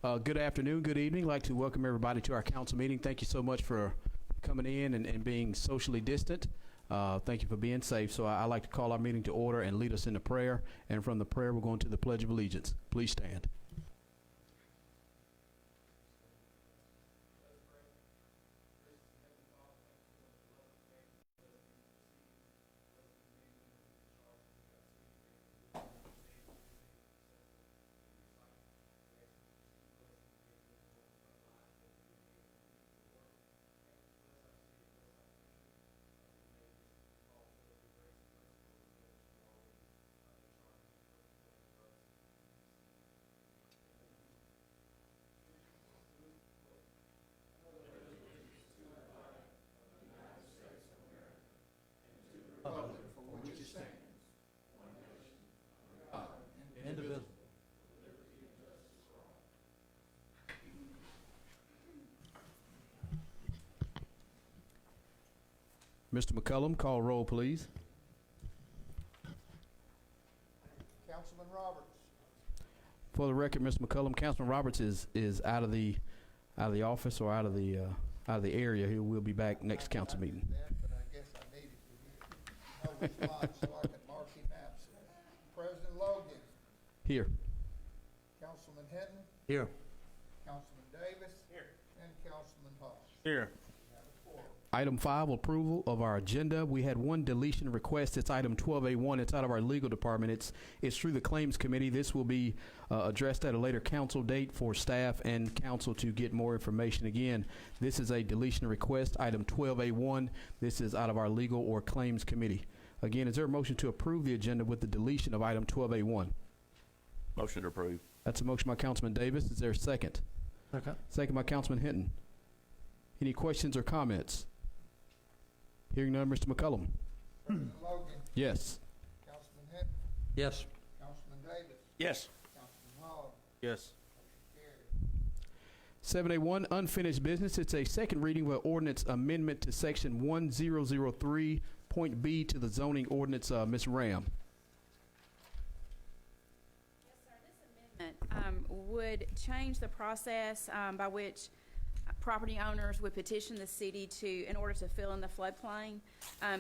Good afternoon, good evening. I'd like to welcome everybody to our council meeting. Thank you so much for coming in and being socially distant. Thank you for being safe. So I'd like to call our meeting to order and lead us into prayer. And from the prayer, we're going to the Pledge of Allegiance. Please stand. Mr. McCullum, call roll, please. Councilman Roberts. For the record, Mr. McCullum, Councilman Roberts is out of the office or out of the area. He will be back next council meeting. That, but I guess I needed to know which line so I can mark him absent. President Logan. Here. Councilman Hinton. Here. Councilman Davis. Here. And Councilman Hall. Here. Item 5, approval of our agenda. We had one deletion request. It's item 12A1. It's out of our legal department. It's through the claims committee. This will be addressed at a later council date for staff and council to get more information. Again, this is a deletion request, item 12A1. This is out of our legal or claims committee. Again, is there a motion to approve the agenda with the deletion of item 12A1? Motion to approve. That's a motion by Councilman Davis. Is there a second? Okay. Second by Councilman Hinton. Any questions or comments? Hearing none, Mr. McCullum. President Logan. Yes. Councilman Hinton. Yes. Councilman Davis. Yes. Councilman Hall. Yes. Carried. 7A1, unfinished business. It's a second reading of an ordinance amendment to section 1003, point B to the zoning ordinance. Ms. Ram. Yes, sir. This amendment would change the process by which property owners would petition the city in order to fill in the floodplain.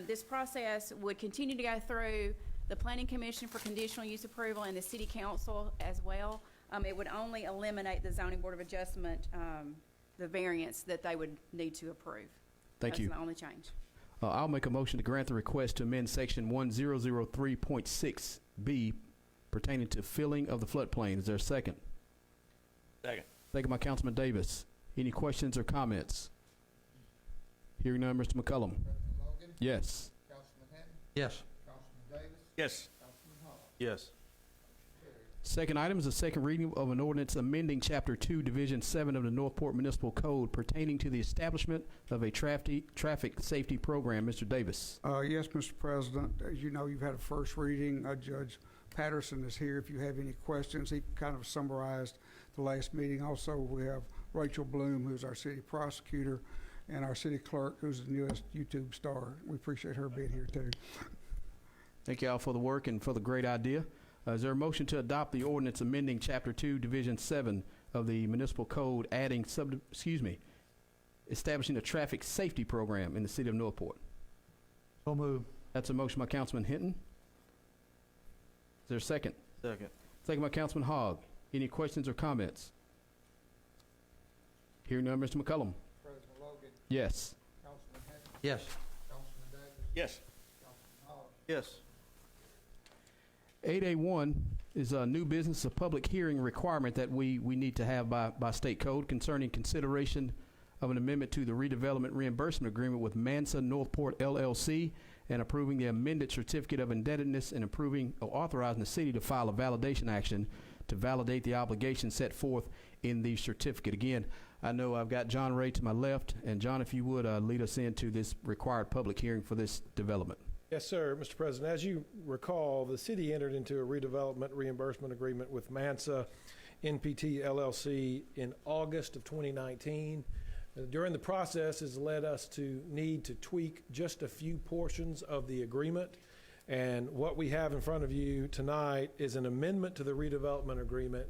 This process would continue to go through the Planning Commission for conditional use approval and the City Council as well. It would only eliminate the Zoning Board of Adjustment, the variance that they would need to approve. Thank you. That's the only change. I'll make a motion to grant the request to amend section 1003.6B pertaining to filling of the floodplain. Is there a second? Second. Second by Councilman Davis. Any questions or comments? Hearing none, Mr. McCullum. President Logan. Yes. Councilman Hinton. Yes. Councilman Davis. Yes. Councilman Hall. Yes. Carried. Second item is a second reading of an ordinance amending Chapter 2, Division 7 of the Northport Municipal Code pertaining to the establishment of a traffic safety program. Mr. Davis. Yes, Mr. President. As you know, you've had a first reading. Judge Patterson is here if you have any questions. He kind of summarized the last meeting. Also, we have Rachel Bloom, who's our city prosecutor, and our city clerk, who's the newest YouTube star. We appreciate her being here, too. Thank you all for the work and for the great idea. Is there a motion to adopt the ordinance amending Chapter 2, Division 7 of the Municipal Code, establishing a traffic safety program in the city of Northport? So move. That's a motion by Councilman Hinton. Is there a second? Second. Second by Councilman Hogg. Any questions or comments? Hearing none, Mr. McCullum. President Logan. Yes. Councilman Hinton. Yes. Councilman Davis. Yes. Councilman Hall. Yes. 8A1 is a new business, a public hearing requirement that we need to have by state code concerning consideration of an amendment to the redevelopment reimbursement agreement with Mansa Northport LLC and approving the amended certificate of indebtedness and approving or authorizing the city to file a validation action to validate the obligation set forth in the certificate. Again, I know I've got John Ray to my left, and John, if you would lead us into this required public hearing for this development. Yes, sir, Mr. President. As you recall, the city entered into a redevelopment reimbursement agreement with Mansa NPT LLC in August of 2019. During the process has led us to need to tweak just a few portions of the agreement. And what we have in front of you tonight is an amendment to the redevelopment agreement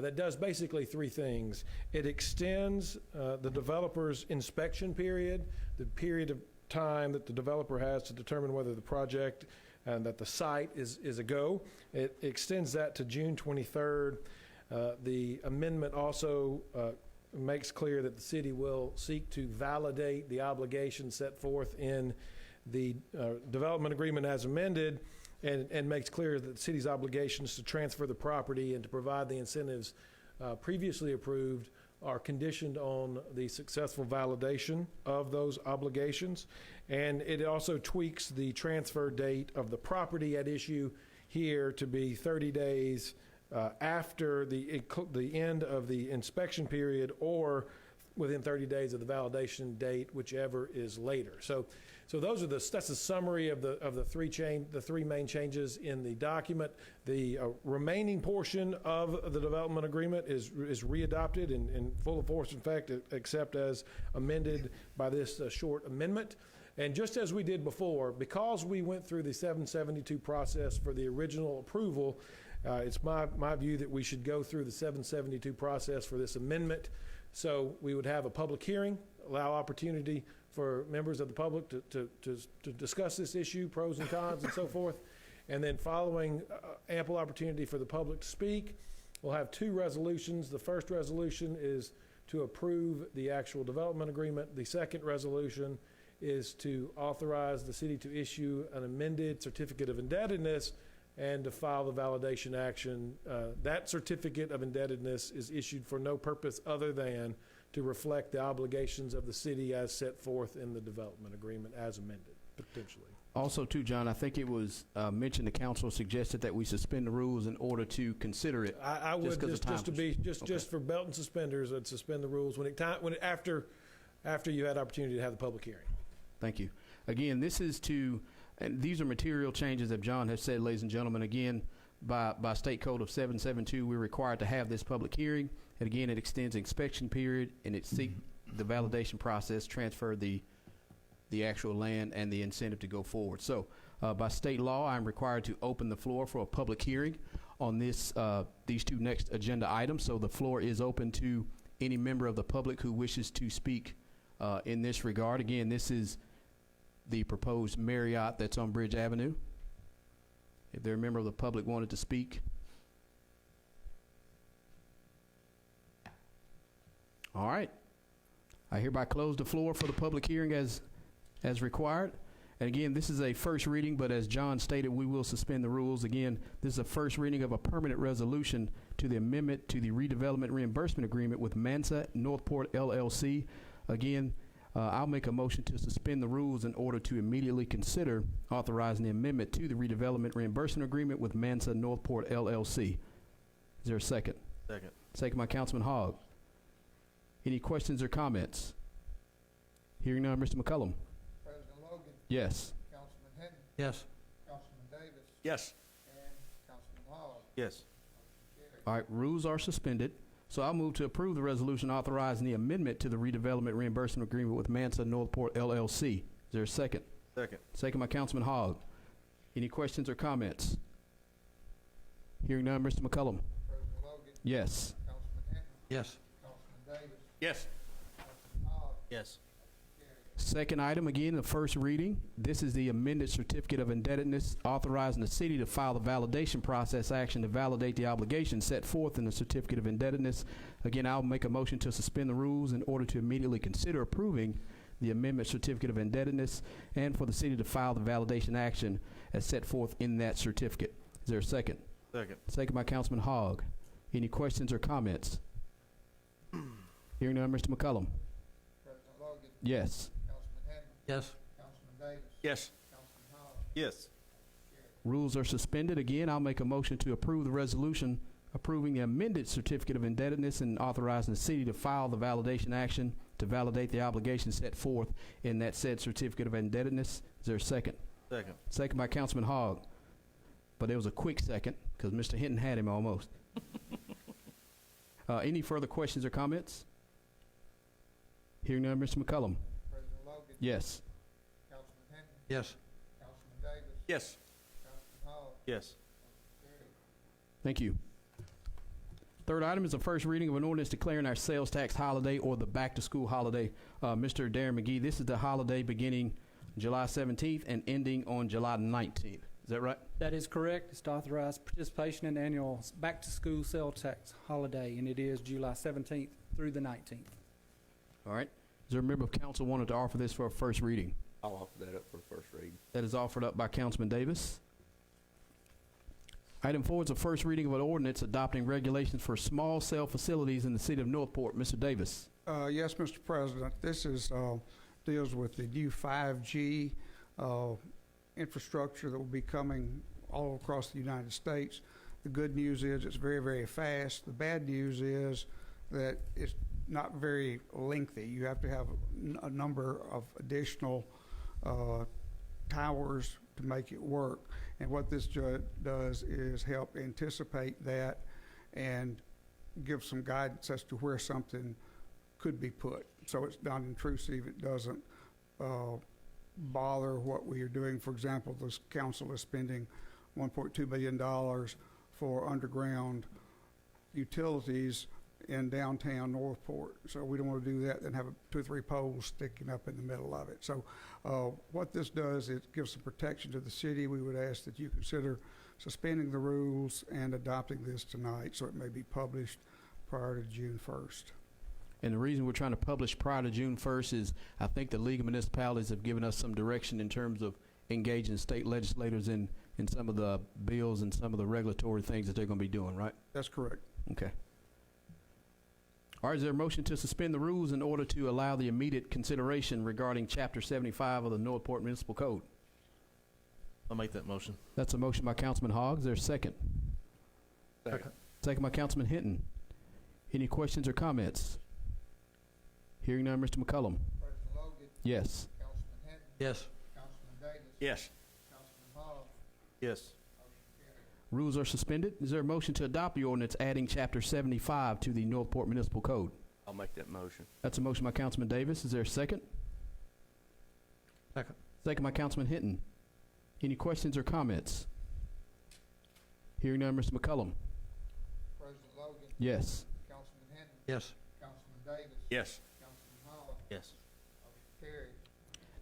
that does basically three things. It extends the developer's inspection period, the period of time that the developer has to determine whether the project and that the site is a go. It extends that to June 23rd. The amendment also makes clear that the city will seek to validate the obligations set forth in the development agreement as amended, and makes clear that the city's obligations to transfer the property and to provide the incentives previously approved are conditioned on the successful validation of those obligations. And it also tweaks the transfer date of the property at issue here to be 30 days after the end of the inspection period, or within 30 days of the validation date, whichever is later. So those are that's a summary of the three main changes in the document. The remaining portion of the development agreement is readopted in full force, in fact, except as amended by this short amendment. And just as we did before, because we went through the 772 process for the original approval, it's my view that we should go through the 772 process for this amendment. So we would have a public hearing, allow opportunity for members of the public to discuss this issue, pros and cons and so forth. And then following ample opportunity for the public to speak, we'll have two resolutions. The first resolution is to approve the actual development agreement. The second resolution is to authorize the city to issue an amended certificate of indebtedness and to file the validation action. That certificate of indebtedness is issued for no purpose other than to reflect the obligations of the city as set forth in the development agreement as amended, potentially. Also, too, John, I think it was mentioned the council suggested that we suspend the rules in order to consider it. I would just just for belt and suspenders, I'd suspend the rules after you had opportunity to have the public hearing. Thank you. Again, this is and these are material changes that John has said, ladies and gentlemen. Again, by State Code of 772, we're required to have this public hearing. And again, it extends the inspection period, and it seeks the validation process, transfer the actual land and the incentive to go forward. So by state law, I'm required to open the floor for a public hearing on these two next agenda items. So the floor is open to any member of the public who wishes to speak in this regard. Again, this is the proposed Marriott that's on Bridge Avenue. If there a member of the public wanted to speak. All right. I hereby close the floor for the public hearing as required. And again, this is a first reading, but as John stated, we will suspend the rules. Again, this is a first reading of a permanent resolution to the amendment to the redevelopment reimbursement agreement with Mansa Northport LLC. Again, I'll make a motion to suspend the rules in order to immediately consider authorizing the amendment to the redevelopment reimbursement agreement with Mansa Northport LLC. Is there a second? Second. Second by Councilman Hogg. Any questions or comments? Hearing none, Mr. McCullum. President Logan, Yes. Councilman Henry, Yes. Councilman Davis, Yes. and Councilman Hogg. Yes. Motion carried. All right, rules are suspended. So I'll move to approve the resolution authorizing the amendment to the redevelopment reimbursement agreement with Mansa Northport LLC. Is there a second? Second. Second by Councilman Hogg. Any questions or comments? Hearing none, Mr. McCullum. President Logan, Yes. Councilman Henry, Yes. Councilman Davis, Yes. Councilman Hogg. Yes. Second item, again, the first reading. This is the amended certificate of indebtedness authorizing the city to file the validation process action to validate the obligations set forth in the certificate of indebtedness. Again, I'll make a motion to suspend the rules in order to immediately consider approving the amendment certificate of indebtedness and for the city to file the validation action as set forth in that certificate. Is there a second? Second. Second by Councilman Hogg. Any questions or comments? Hearing none, Mr. McCullum. President Logan, Yes. Councilman Henry, Yes. Councilman Davis, Yes. Councilman Hogg. Yes. Rules are suspended. Again, I'll make a motion to approve the resolution approving the amended certificate of indebtedness and authorizing the city to file the validation action to validate the obligations set forth in that said certificate of indebtedness. Is there a second? Second. Second by Councilman Hogg. But it was a quick second because Mr. Hinton had him almost. Any further questions or comments? Hearing none, Mr. McCullum. President Logan, Yes. Councilman Henry, Yes. Councilman Davis, Yes. Councilman Hogg. Yes. Motion carried. Thank you. Third item is the first reading of an ordinance declaring our sales tax holiday or the back-to-school holiday. Mr. Darren McGee, this is the holiday beginning July 17th and ending on July 19th. Is that right? That is correct. It's to authorize participation in the annual back-to-school sales tax holiday, and it is July 17th through the 19th. All right. Is there a member of council wanted to offer this for a first reading? I'll offer that up for first reading. That is offered up by Councilman Davis. Item 4 is a first reading of an ordinance adopting regulations for small cell facilities in the city of Northport. Mr. Davis. Yes, Mr. President, this is, deals with the new 5G infrastructure that will be coming all across the United States. The good news is it's very, very fast. The bad news is that it's not very lengthy. You have to have a number of additional towers to make it work. And what this does is help anticipate that and give some guidance as to where something could be put. So it's not intrusive. It doesn't bother what we are doing. For example, this council is spending $1.2 billion for underground utilities in downtown Northport. So we don't want to do that and have 2 or 3 poles sticking up in the middle of it. So what this does, it gives some protection to the city. We would ask that you consider suspending the rules and adopting this tonight so it may be published prior to June 1st. And the reason we're trying to publish prior to June 1st is I think the League of Municipalities have given us some direction in terms of engaging state legislators in some of the bills and some of the regulatory things that they're going to be doing, right? That's correct. Okay. All right, is there a motion to suspend the rules in order to allow the immediate consideration regarding Chapter 75 of the Northport Municipal Code? I'll make that motion. That's a motion by Councilman Hogg. Is there a second? Second. Second by Councilman Hinton. Any questions or comments? Hearing none, Mr. McCullum. President Logan, Yes. Councilman Hinton, Yes. Councilman Davis. Yes. Councilman Hall, Yes. motion carried. Rules are suspended. Is there a motion to adopt the ordinance adding Chapter 75 to the Northport Municipal Code? I'll make that motion. That's a motion by Councilman Davis. Is there a second? Second. Second by Councilman Hinton. Any questions or comments? Hearing none, Mr. McCullum. President Logan, Yes. Councilman Hinton, Yes. Councilman Davis. Yes. Councilman Hall, Yes. motion carried.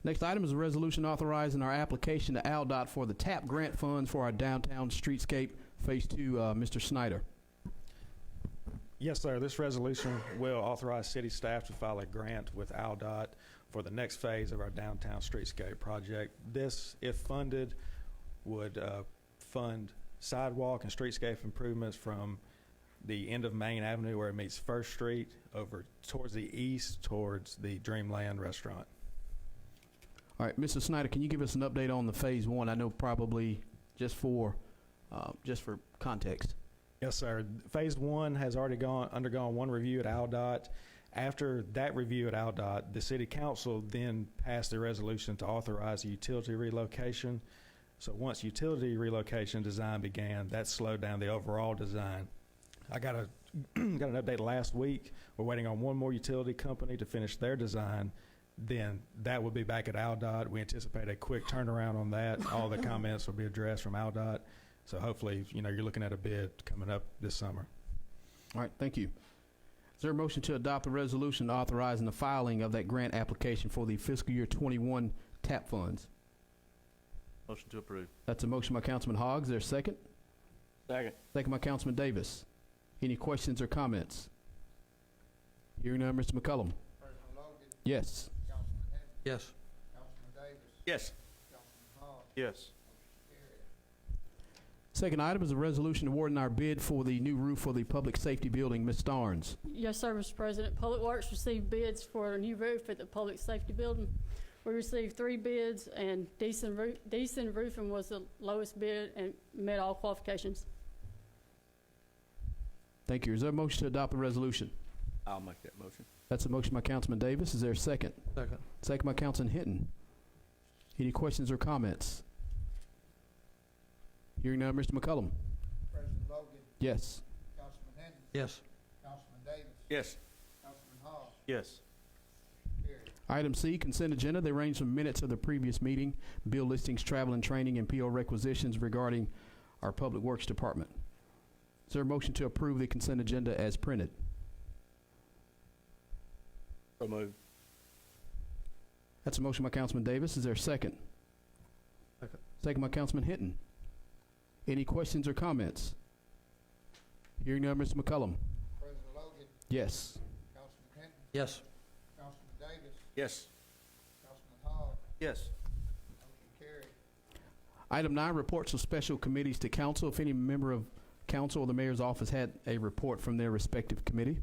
Next item is a resolution authorizing our application to ALDOT for the TAP grant funds for our downtown streetscape Phase 2. Mr. Snyder. Yes, sir. This resolution will authorize city staff to file a grant with ALDOT for the next phase of our downtown streetscape project. This, if funded, would fund sidewalk and streetscape improvements from the end of Main Avenue where it meets First Street over towards the east towards the Dreamland restaurant. All right, Mr. Snyder, can you give us an update on the Phase 1? I know probably just for context. Yes, sir. Phase 1 has already undergone one review at ALDOT. After that review at ALDOT, the City Council then passed a resolution to authorize the utility relocation. So once utility relocation design began, that slowed down the overall design. I got an update last week. We're waiting on one more utility company to finish their design. Then that will be back at ALDOT. We anticipate a quick turnaround on that. All the comments will be addressed from ALDOT. So hopefully, you're looking at a bid coming up this summer. All right, thank you. Is there a motion to adopt the resolution authorizing the filing of that grant application for the fiscal year 21 TAP funds? Motion to approve. That's a motion by Councilman Hogg. Is there a second? Second. Second by Councilman Davis. Any questions or comments? Hearing none, Mr. McCullum. President Logan, Yes. Councilman Hinton, Yes. Councilman Davis. Yes. Councilman Hall, Yes. motion carried. Second item is a resolution awarding our bid for the new roof for the public safety building. Ms. Starnes. Yes, sir, Mr. President. Public Works received bids for a new roof at the public safety building. We received 3 bids, and Decent Roofing was the lowest bid and met all qualifications. Thank you. Is there a motion to adopt the resolution? I'll make that motion. That's a motion by Councilman Davis. Is there a second? Second. Second by Councilman Hinton. Any questions or comments? Hearing none, Mr. McCullum. President Logan, Yes. Councilman Hinton, Yes. Councilman Davis. Yes. Councilman Hall, Yes. carried. Item C, consent agenda. They range from minutes of the previous meeting, bill listings, travel and training, and PO requisitions regarding our Public Works Department. Is there a motion to approve the consent agenda as printed? So moved. That's a motion by Councilman Davis. Is there a second? Second. Second by Councilman Hinton. Any questions or comments? Hearing none, Mr. McCullum. President Logan, Yes. Councilman Hinton, Yes. Councilman Davis, Yes. Councilman Hogg, Yes. motion carried. Item 9, reports of special committees to council. If any member of council or the mayor's office had a report from their respective committee.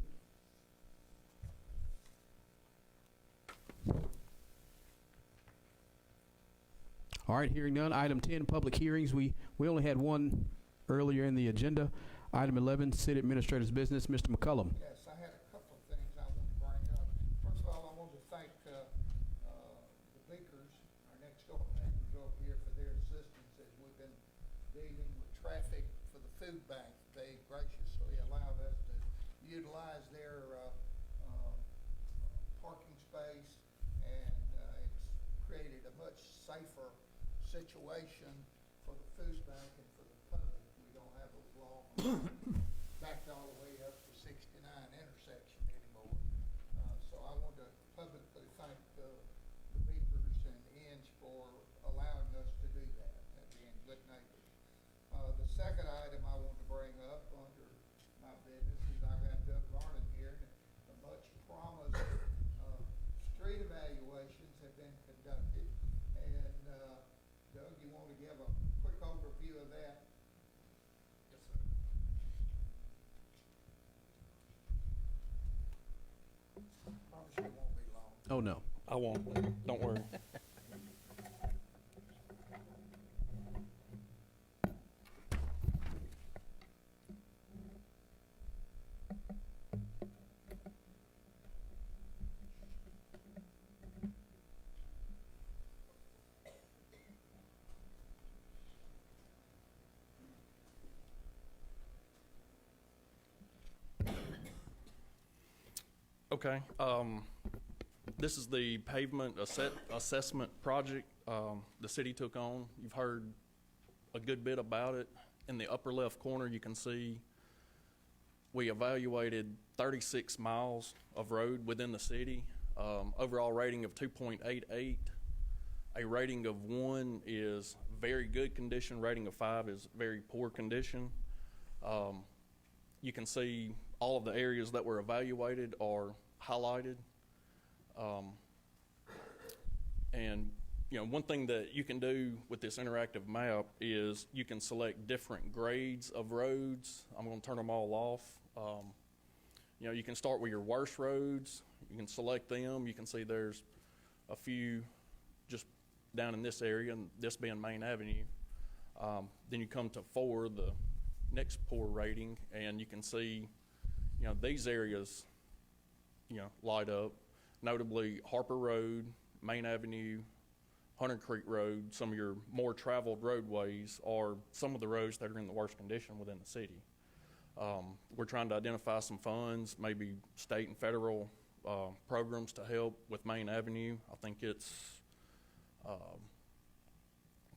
All right, hearing none. Item 10, public hearings. We only had one earlier in the agenda. Item 11, city administrator's business. Mr. McCullum. Yes, I had a couple of things I want to bring up. First of all, I want to thank the Beakers, our next door neighbors over here, for their assistance as we've been dealing with traffic for the food bank. They graciously allowed us to utilize their parking space, and it's created a much safer situation for the food bank and for the public. We don't have those long backed all the way up to 69 intersection anymore. So I want to publicly thank the Beakers and Inns for allowing us to do that and being good neighbors. The second item I want to bring up under my business is I got Doug Garland here, and the much promised street evaluations have been conducted. And Doug, you want to give a quick overview of that? Yes, sir. Promise you it won't be long. Oh, no. I won't. Don't worry. Okay. This is the pavement assessment project the city took on. You've heard a good bit about it. In the upper left corner, you can see we evaluated 36 miles of road within the city. Overall rating of 2.88. A rating of 1 is very good condition. Rating of 5 is very poor condition. You can see all of the areas that were evaluated are highlighted. And one thing that you can do with this interactive map is you can select different grades of roads. I'm going to turn them all off. You can start with your worst roads. You can select them. You can see there's a few just down in this area, and this being Main Avenue. Then you come to 4, the next poor rating, and you can see, these areas, light up. Notably, Harper Road, Main Avenue, Hunter Creek Road, some of your more traveled roadways are some of the roads that are in the worst condition within the city. We're trying to identify some funds, maybe state and federal programs to help with Main Avenue. I think it's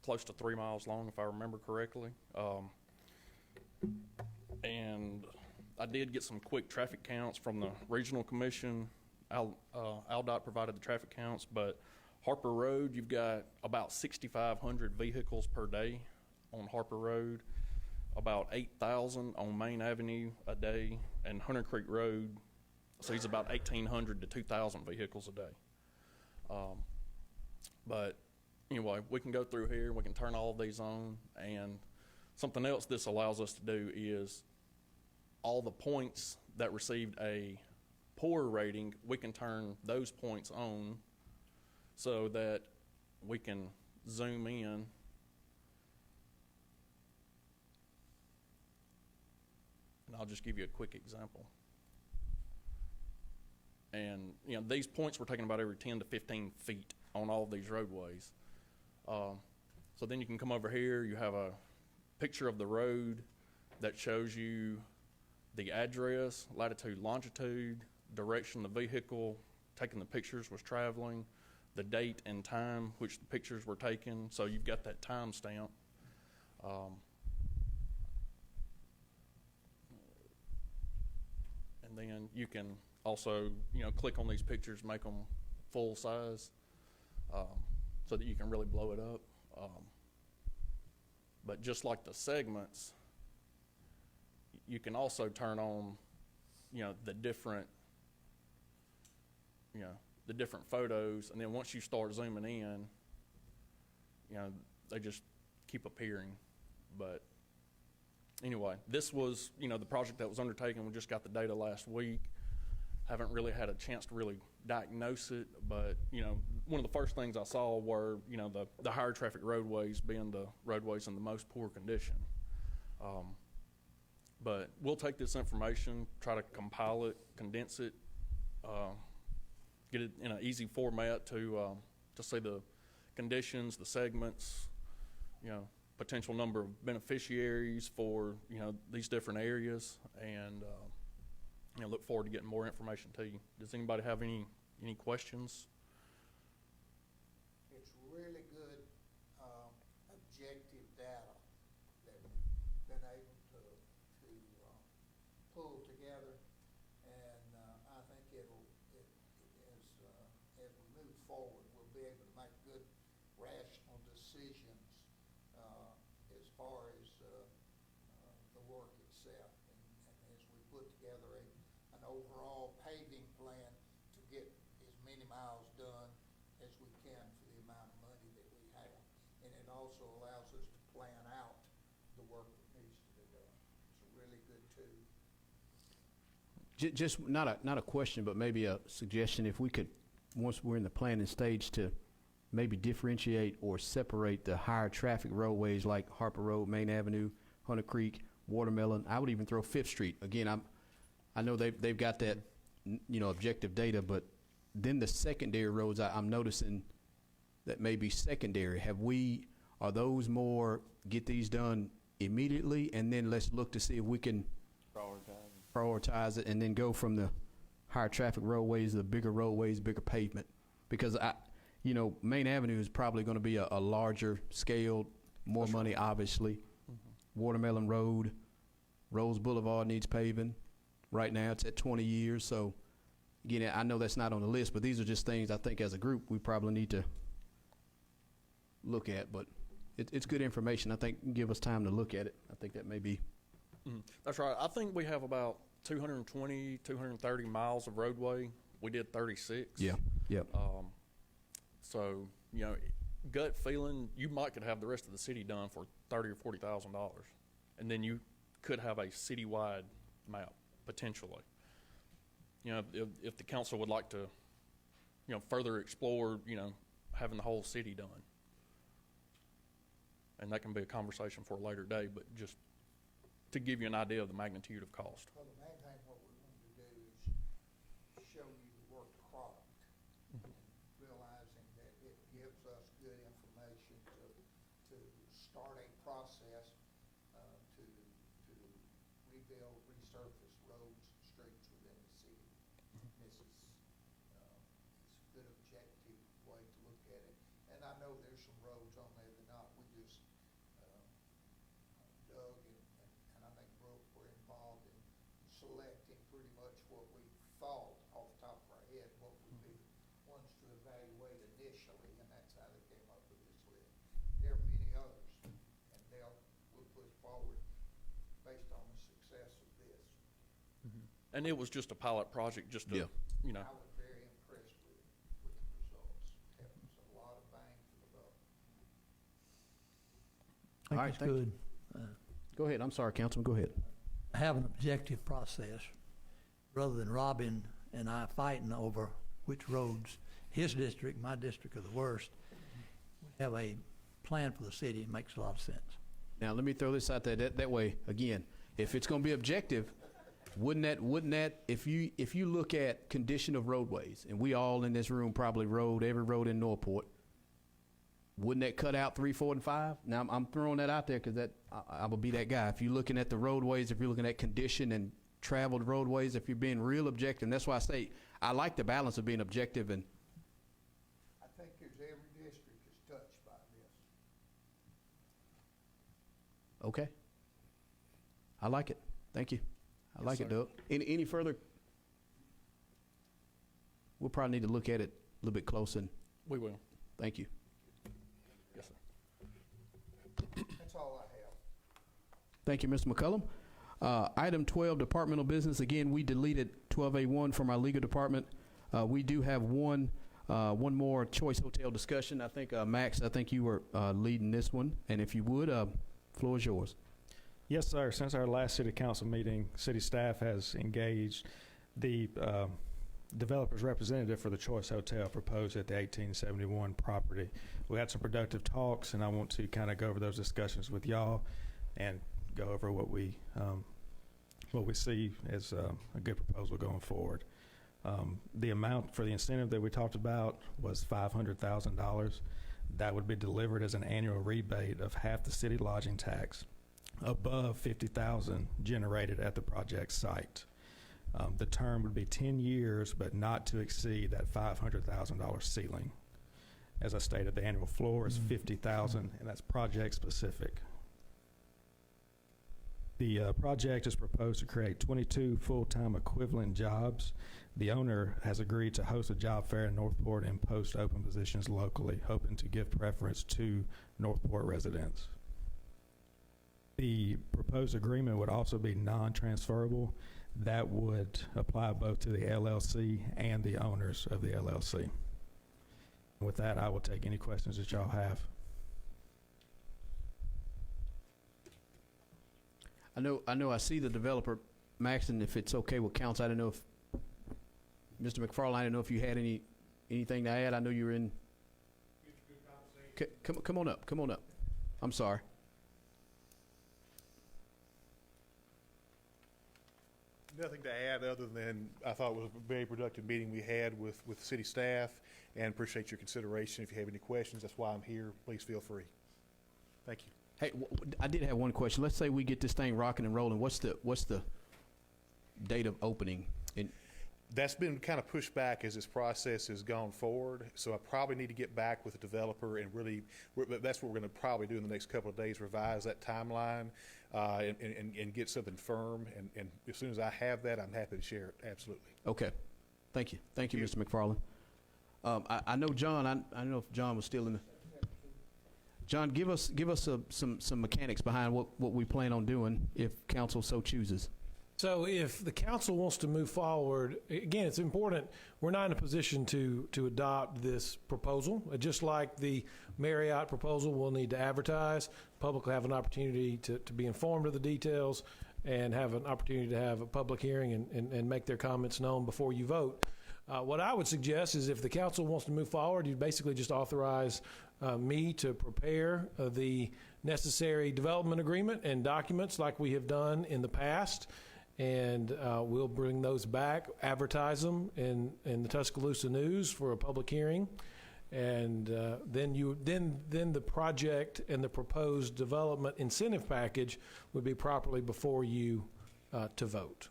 close to 3 miles long, if I remember correctly. And I did get some quick traffic counts from the Regional Commission. AlDOT provided the traffic counts, but Harper Road, you've got about 6,500 vehicles per day on Harper Road, about 8,000 on Main Avenue a day, and Hunter Creek Road sees about 1,800 to 2,000 vehicles a day. But anyway, we can go through here, we can turn all of these on, and something else this allows us to do is all the points that received a poor rating, we can turn those points on so that we can zoom in and I'll just give you a quick example. And these points we're taking about every 10 to 15 feet on all of these roadways. So then you can come over here, you have a picture of the road that shows you the address, latitude, longitude, direction the vehicle taking the pictures was traveling, the date and time which the pictures were taken, so you've got that time stamp. And then you can also, click on these pictures, make them full size, so that you can really blow it up. But just like the segments, you can also turn on, the different photos, and then once you start zooming in, they just keep appearing. But anyway, this was, the project that was undertaken. We just got the data last week. Haven't really had a chance to really diagnose it, but, one of the first things I saw were, the higher traffic roadways being the roadways in the most poor condition. But we'll take this information, try to compile it, condense it, get it in an easy format to see the conditions, the segments, potential number of beneficiaries for, these different areas, and look forward to getting more information to you. Does anybody have any questions? It's really good, objective data that we've been able to pull together, and I think as we move forward, we'll be able to make good, rational decisions as far as the work itself, and as we put together an overall paving plan to get as many miles done as we can for the amount of money that we have. And it also allows us to plan out the work that needs to be done. It's a really good tool. Just not a question, but maybe a suggestion. If we could, once we're in the planning stage, to maybe differentiate or separate the higher traffic roadways like Harper Road, Main Avenue, Hunter Creek, Watermelon. I would even throw Fifth Street. Again, I know they've got that, objective data, but then the secondary roads, I'm noticing that may be secondary. Are those more get these done immediately, and then let's look to see if we can prioritize it, and then go from the higher traffic roadways, the bigger roadways, bigger pavement? Because Main Avenue is probably going to be a larger scale, more That's money, right. obviously. Watermelon Road, Rose Boulevard needs paving. Right now it's at 20 years. So again, I know that's not on the list, but these are just things I think as a group we probably need to look at. But it's good information. I think give us time to look at it. I think that may be. That's right. I think we have about 220, 230 miles of roadway. We did 36. Yeah. Yep. So, gut feeling, you might could have the rest of the city done for $30,000 or $40,000, and then you could have a citywide map potentially. If the council would like to, further explore, having the whole city done, and that can be a conversation for a later day. But just to give you an idea of the magnitude of cost. Well, the main thing what we want to do is show you the work product, realizing that it gives us good information to start a process to rebuild, resurface roads and streets within the city. This is it's a good objective way to look at it. And I know there's some roads on there that we just Doug and I think Brooke were involved in selecting pretty much what we thought off the top of our head what would be the ones to evaluate initially, and that's how they came up with this list. There are many others, and we'll push forward based on the success of this. And it was just a pilot project, just to, I was very impressed with the results. It was a lot of bang for the buck. All right, I think it's good. Go ahead. I'm sorry, Councilman. Go ahead. Have an objective process rather than Robin and I fighting over which roads, his district, my district are the worst. We have a plan for the city. It makes a lot of sense. Now let me throw this out there. That way, again, if it's going to be objective, wouldn't that if you look at condition of roadways, and we all in this room probably rode every road in Northport, wouldn't that cut out 3, 4, and 5? Now I'm throwing that out there because I will be that guy. If you're looking at the roadways, if you're looking at condition and traveled roadways, if you're being real objective, and that's why I say I like the balance of being objective and. I think there's every district is touched by this. Okay. I like it. Thank you. I Yes, like it, sir. Doug. Any further we'll probably need to look at it a little bit closer. And We will. thank you. Yes, sir. That's all I have. Thank you, Mr. McCullum. Item 12, departmental business. Again, we deleted 12A1 from our legal department. We do have one more choice hotel discussion. I think, Max, I think you were leading this one. And if you would, floor is yours. Yes, sir. Since our last city council meeting, city staff has engaged the developer's representative for the Choice Hotel proposed at the 1871 property. We had some productive talks, and I want to kind of go over those discussions with y'all and go over what we see as a good proposal going forward. The amount for the incentive that we talked about was $500,000. That would be delivered as an annual rebate of half the city lodging tax above $50,000 generated at the project site. The term would be 10 years, but not to exceed that $500,000 ceiling. As I stated, the annual floor is $50,000, and that's project specific. The project is proposed to create 22 full-time equivalent jobs. The owner has agreed to host a job fair in Northport and post open positions locally, hoping to give preference to Northport residents. The proposed agreement would also be non-transferable. That would apply both to the LLC and the owners of the LLC. With that, I will take any questions that y'all have. I know I see the developer, Max, and if it's okay with council, I don't know if, Mr. McFarland, I don't know if you had anything to add. I know you were in. Come on up. I'm sorry. Nothing to add other than I thought it was a very productive meeting we had with city staff, and appreciate your consideration. If you have any questions, that's why I'm here. Please feel free. Thank you. Hey, I did have one question. Let's say we get this thing rocking and rolling. What's the date of opening? That's been kind of pushed back as this process has gone forward. So I probably need to get back with the developer and really, that's what we're going to probably do in the next couple of days, revise that timeline and get something firm. And as soon as I have that, I'm happy to share it. Absolutely. Okay. Thank you. Thank you, Mr. McFarland. I know John, I don't know if John was still in the. John, give us some mechanics behind what we plan on doing if council so chooses. So if the council wants to move forward, again, it's important, we're not in a position to adopt this proposal. Just like the Marriott proposal, we'll need to advertise. Public will have an opportunity to be informed of the details and have an opportunity to have a public hearing and make their comments known before you vote. What I would suggest is if the council wants to move forward, you basically just authorize me to prepare the necessary development agreement and documents like we have done in the past. And we'll bring those back, advertise them in the Tuscaloosa News for a public hearing, and then the project and the proposed development incentive package would be properly before you to vote.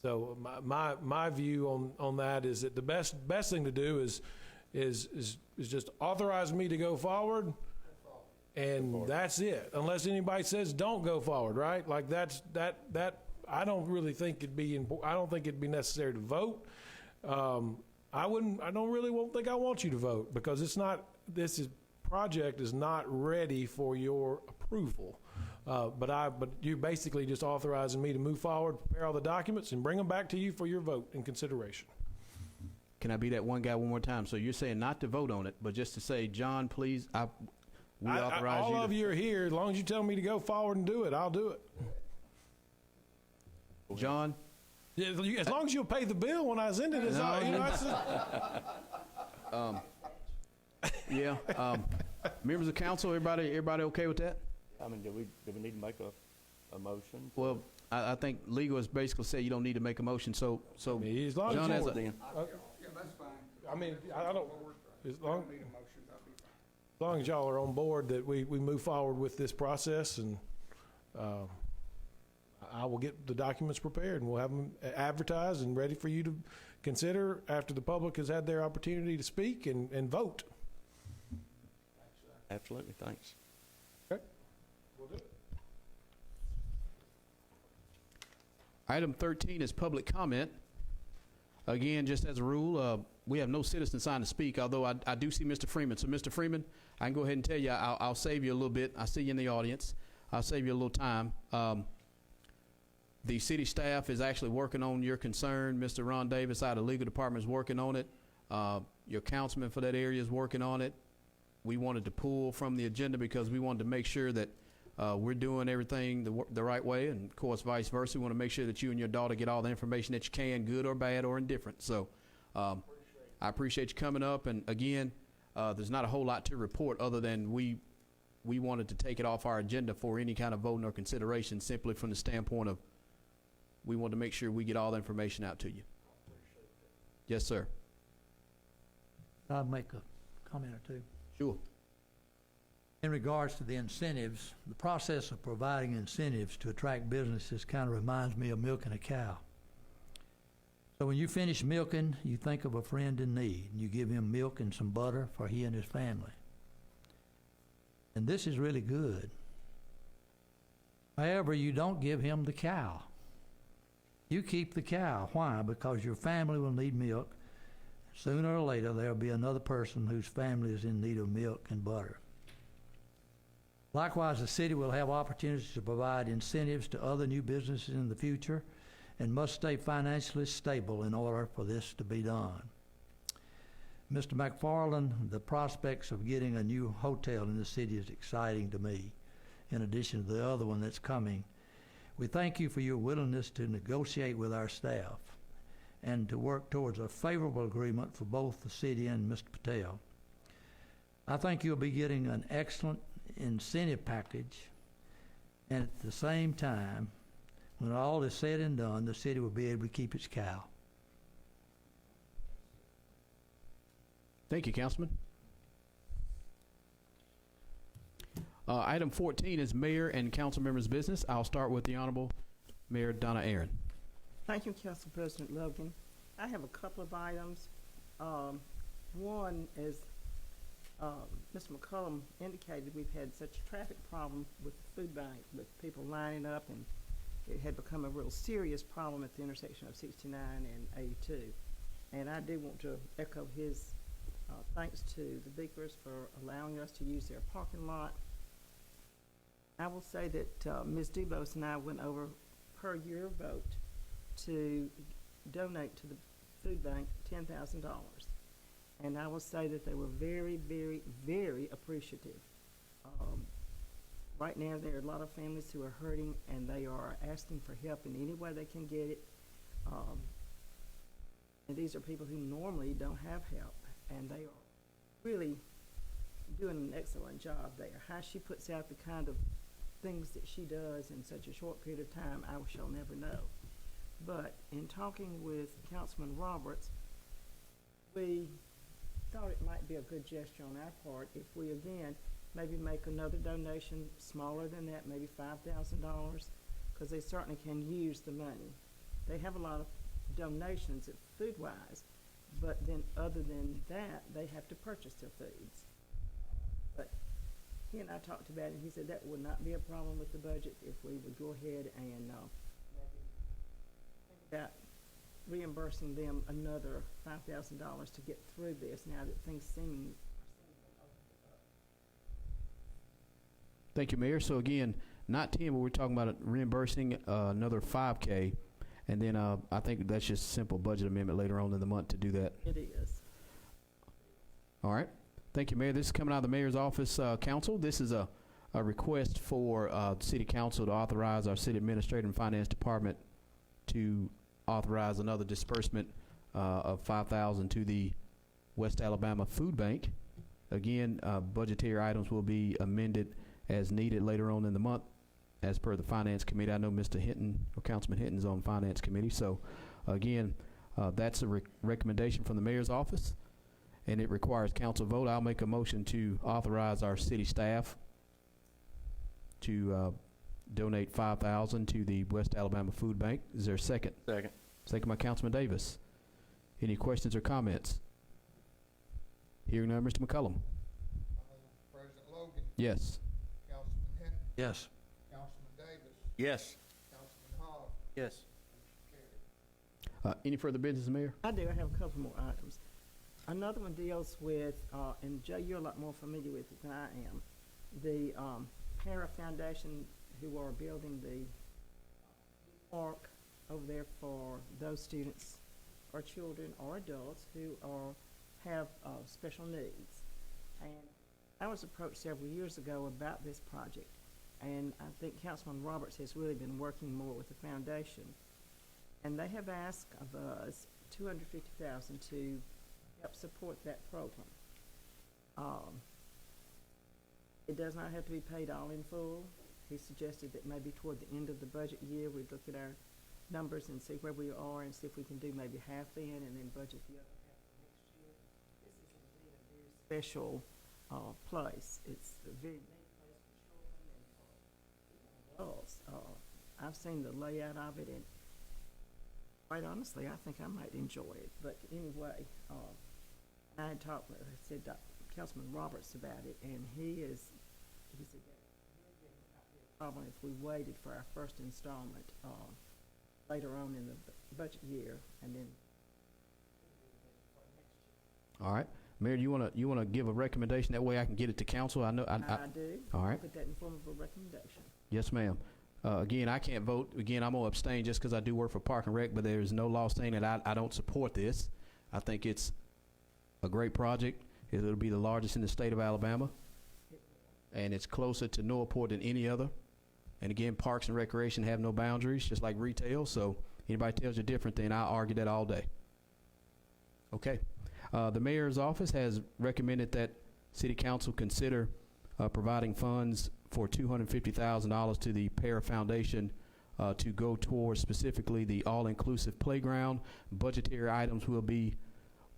So my view on that is that the best thing to do is just authorize me to go forward. And that's it, unless anybody says don't go forward, right? Like that. I don't really think I don't think it'd be necessary to vote. I won't think I want you to vote because this project is not ready for your approval. But you're basically just authorizing me to move forward, prepare all the documents, and bring them back to you for your vote and consideration. Can I be that one guy one more time? So you're saying not to vote on it, but just to say, John, please, we authorize all you. All of you are here. As long as you tell me to go forward and do it, I'll do it. John? Yeah, as long as you'll pay the bill when I send it. Yeah. Members of council, everybody okay with that? I mean, do we need to make a motion? Well, I think legal has basically said you don't need to make a motion. So as long John as has Yeah, that's fine. I mean, I don't. As long as y'all are on board that we move forward with this process, and I will get the documents prepared and we'll have them advertised and ready for you to consider after the public has had their opportunity to speak and vote. Absolutely, thanks. Okay, we'll do it. Item 13 is public comment. again, just as a rule, we have no citizen signed to speak, although I do see Mr. Freeman. So, Mr. Freeman, I can go ahead and tell you, I'll save you a little bit. I see you in the audience. I'll save you a little time. The city staff is actually working on your concern. Mr. Ron Davis out of the legal department is working on it. Your councilman for that area is working on it. We wanted to pull from the agenda because we wanted to make sure that we're doing everything the right way, and of course vice versa. We want to make sure that you and your daughter get all the information that you can, good or bad or indifferent. So I appreciate you coming up, and again, there's not a whole lot to report other than we wanted to take it off our agenda for any kind of voting or consideration, simply from the standpoint of we want to make sure we get all the information out to you. Yes, sir. I'll make a comment or two. Sure. In regards to the incentives, the process of providing incentives to attract businesses kind of reminds me of milking a cow. So when you finish milking, you think of a friend in need, and you give him milk and some butter for he and his family. And this is really good. However, you don't give him the cow. You keep the cow. Why? Because your family will need milk. Sooner or later, there will be another person whose family is in need of milk and butter. Likewise, the city will have opportunities to provide incentives to other new businesses in the future and must stay financially stable in order for this to be done. Mr. McFarland, the prospects of getting a new hotel in the city is exciting to me, in addition to the other one that's coming. We thank you for your willingness to negotiate with our staff and to work towards a favorable agreement for both the city and Mr. Patel. I think you'll be getting an excellent incentive package, and at the same time, when all is said and done, the city will be able to keep its cow. Thank you, Councilman. Item 14 is mayor and council members' business. I'll start with the Honorable Mayor Donna Aaron. Thank you, Council President Logan. I have a couple of items. One is Mr. McCullum indicated we've had such a traffic problem with the food bank, with people lining up, and it had become a real serious problem at the intersection of 69 and 82. And I do want to echo his thanks to the Beakers for allowing us to use their parking lot. I will say that Ms. Dubose and I went over per your vote to donate to the food bank $10,000. And I will say that they were very, very, very appreciative. Right now, there are a lot of families who are hurting, and they are asking for help in any way they can get it. And these are people who normally don't have help, and they are really doing an excellent job there. How she puts out the kind of things that she does in such a short period of time, I shall never know. But in talking with Councilman Roberts, we thought it might be a good gesture on our part if we again maybe make another donation smaller than that, maybe $5,000, because they certainly can use the money. They have a lot of donations food-wise, but then other than that, they have to purchase their foods. But he and I talked about it, and he said that would not be a problem with the budget if we would go ahead and maybe think about reimbursing them another $5,000 to get through this now that things seem. Thank you, Mayor. So again, not 10, but we're talking about reimbursing another $5K, and then I think that's just a simple budget amendment later on in the month to do that. It is. All right. Thank you, Mayor. This is coming out of the Mayor's Office, Council. This is a request for the City Council to authorize our City Administrator and Finance Department to authorize another disbursement of $5,000 to the West Alabama Food Bank. Again, budgetary items will be amended as needed later on in the month as per the Finance Committee. I know Mr. Hinton, or Councilman Hinton, is on Finance Committee. So, again, that's a recommendation from the Mayor's Office, and it requires council vote. I'll make a motion to authorize our city staff to donate $5,000 to the West Alabama Food Bank. Is there a second? Second. Second by Councilman Davis. Any questions or comments? Hearing none, Mr. McCullum. President Logan, Yes. Councilman Hinton, Yes. Councilman Davis, Yes. Councilman Hogg, Yes. Any further business, Mayor? I do, I have a couple more items. Another one deals with, and Joe, you're a lot more familiar with it than I am, the Para Foundation who are building the park over there for those students or children or adults who have special needs. And I was approached several years ago about this project, and I think Councilman Roberts has really been working more with the foundation. And they have asked of us $250,000 to help support that program. It does not have to be paid all in full. He suggested that maybe toward the end of the budget year, we'd look at our numbers and see where we are and see if we can do maybe half then and then budget the other half for next year. This is indeed a very special place. It's a very neat place for children and for adults. I've seen the layout of it, and quite honestly, I think I might enjoy it. But anyway, I had talked with, I said, Councilman Roberts about it, and he said that it would not be a problem if we waited for our first installment later on in the budget year, and then. All right. Mayor, do you want to give a recommendation? That way I can get it to council. I know. I do. All right. Put that in form of a recommendation. Yes, ma'am. Again, I can't vote. Again, I'm going to abstain just because I do work for Park and Rec, but there is no law saying that I don't support this. I think it's a great project. It'll be the largest in the state of Alabama, and it's closer to Northport than any other. And again, parks and recreation have no boundaries, just like retail. So anybody tells you different, then I'll argue that all day. Okay. The mayor's office has recommended that city council consider providing funds for $250,000 to the Para Foundation to go towards specifically the all-inclusive playground. Budgetary items will be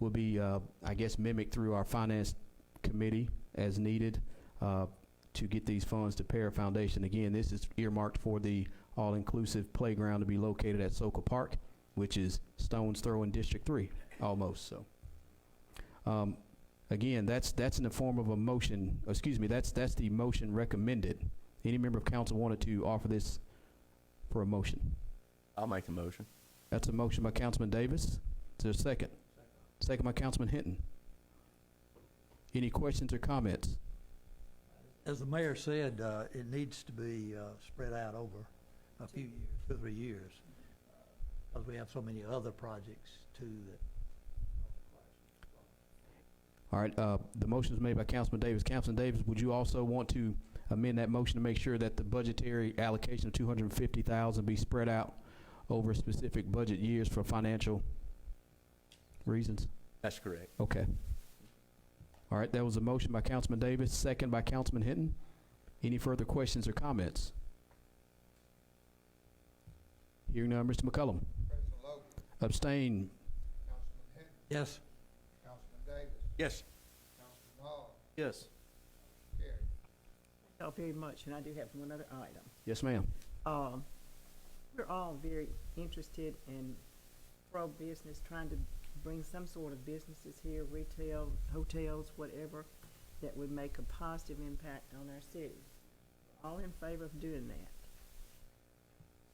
I guess, mimicked through our finance committee as needed to get these funds to Para Foundation. Again, this is earmarked for the all-inclusive playground to be located at Sokol Park, which is stone's throw in District 3, almost. So, again, that's in the form of a motion. Excuse me, that's the motion recommended. Any member of council wanted to offer this for a motion? I'll make the motion. That's a motion by Councilman Davis. Is there a second? Second by Councilman Hinton. Any questions or comments? As the mayor said, it needs to be spread out over a few years, 2 or 3 years, because we have so many other projects too that. All right, the motion is made by Councilman Davis. Councilman Davis, would you also want to amend that motion to make sure that the budgetary allocation of $250,000 be spread out over specific budget years for financial reasons? That's correct. Okay. All right, that was a motion by Councilman Davis, second by Councilman Hinton. Any further questions or comments? Hearing none, Mr. McCullum. President Logan, Abstain. Councilman Hinton, Yes. Councilman Davis, Yes. Councilman Hall, Yes. Carrie. Thank y'all very much, and I do have one other item. Yes, ma'am. We're all very interested in pro-business, trying to bring some sort of businesses here, retail, hotels, whatever, that would make a positive impact on our city. We're all in favor of doing that.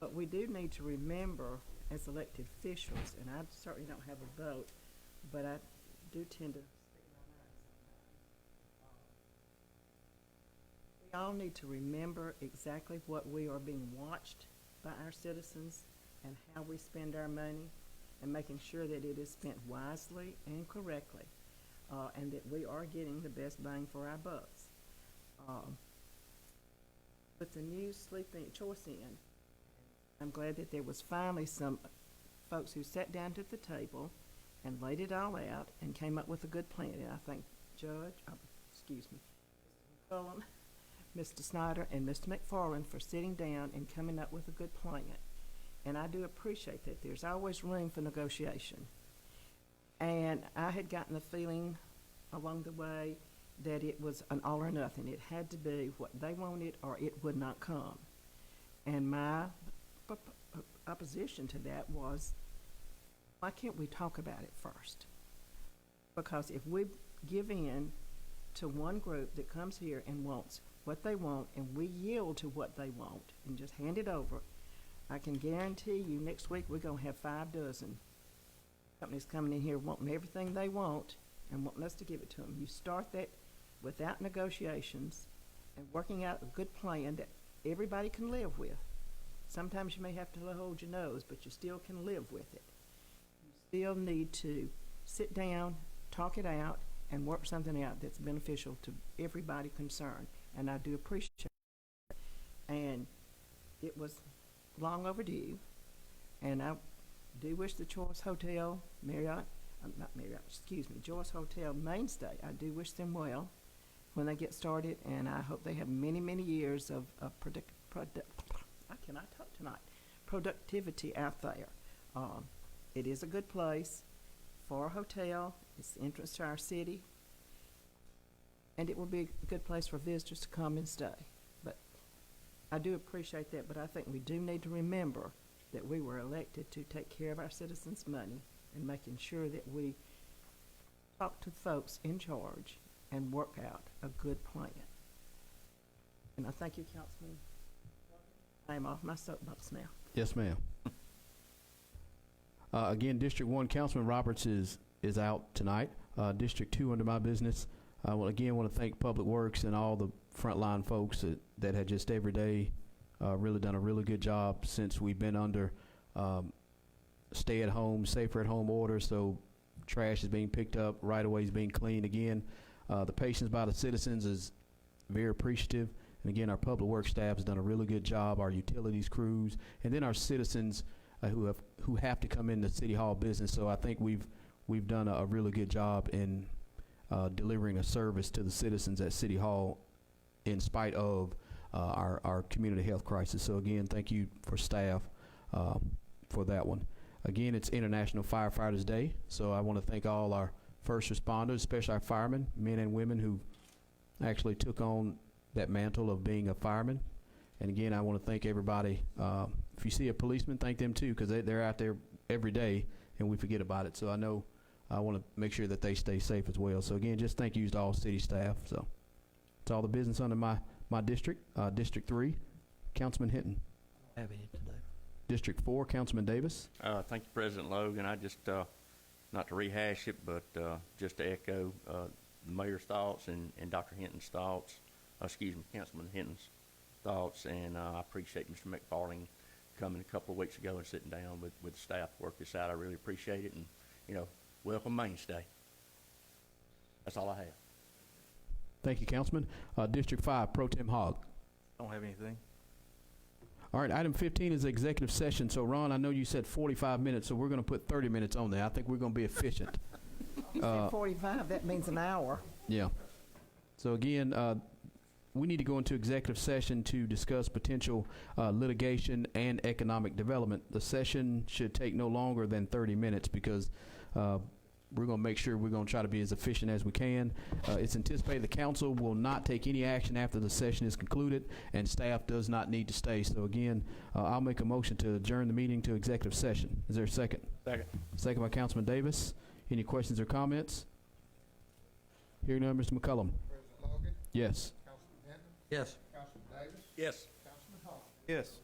But we do need to remember, as elected officials, and I certainly don't have a vote, but I do tend to speak my mind sometimes. We all need to remember exactly what we are being watched by our citizens and how we spend our money, and making sure that it is spent wisely and correctly, and that we are getting the best bang for our bucks. With the new sleeping choice in, I'm glad that there was finally some folks who sat down at the table and laid it all out and came up with a good plan. And I thank Mr. McCullum, Mr. Snyder, and Mr. McFarland for sitting down and coming up with a good plan. And I do appreciate that. There's always room for negotiation. And I had gotten the feeling along the way that it was an all or nothing. It had to be what they wanted or it would not come. And my opposition to that was, why can't we talk about it first? Because if we give in to one group that comes here and wants what they want, and we yield to what they want and just hand it over, I can guarantee you next week we're going to have 5 dozen companies coming in here wanting everything they want and wanting us to give it to them. You start that without negotiations and working out a good plan that everybody can live with. Sometimes you may have to hold your nose, but you still can live with it. You still need to sit down, talk it out, and work something out that's beneficial to everybody concerned. And I do appreciate it. And it was long overdue. And I do wish the Choice Hotel, Choice Hotel Mainstay, I do wish them well when they get started, and I hope they have many, many years of productivity out there. It is a good place for a hotel. It's the entrance to our city, and it will be a good place for visitors to come and stay. But I do appreciate that, but I think we do need to remember that we were elected to take care of our citizens' money and making sure that we talk to folks in charge and work out a good plan. And I thank you, Councilman. I am off my soapbox now. Yes, ma'am. Again, District 1, Councilman Roberts is out tonight. District 2, under my business, I will again want to thank Public Works and all the frontline folks that had just every day really done a really good job since we've been under stay-at-home, safer-at-home orders. So trash is being picked up, right-of-ways being cleaned. Again, the patience by the citizens is very appreciative. And again, our Public Works staff has done a really good job, our utilities crews, and then our citizens who have to come into City Hall business. So I think we've done a really good job in delivering a service to the citizens at City Hall in spite of our community health crisis. So again, thank you for staff for that one. Again, it's International Firefighters Day, so I want to thank all our first responders, especially our firemen, men and women who actually took on that mantle of being a fireman. And again, I want to thank everybody. If you see a policeman, thank them too, because they're out there every day and we forget about it. So I want to make sure that they stay safe as well. So again, just thank you to all city staff. So it's all the business under my district. District 3, Councilman Hinton. Have any today? District 4, Councilman Davis. Thank you, President Logan. I just, not to rehash it, but just to echo the mayor's thoughts and Dr. Hinton's thoughts, Councilman Hinton's thoughts, and I appreciate Mr. McFarling coming a couple of weeks ago and sitting down with the staff to work this out. I really appreciate it, and, welcome Mainstay. That's all I have. Thank you, Councilman. District 5, Pro Tem Hogg. Don't have anything. All right, item 15 is executive session. So, Ron, I know you said 45 minutes, so we're going to put 30 minutes on there. I think we're going to be efficient. You said 45, that means an hour. Yeah. So, again, we need to go into executive session to discuss potential litigation and economic development. The session should take no longer than 30 minutes because we're going to make sure we're going to try to be as efficient as we can. It's anticipated the council will not take any action after the session is concluded, and staff does not need to stay. So again, I'll make a motion to adjourn the meeting to executive session. Is there a second? Second. Second by Councilman Davis. Any questions or comments? Hearing none, Mr. McCullum. President Logan, Yes. Councilman Hinton, Yes. Councilman Davis, Yes. Councilman Hall. Yes.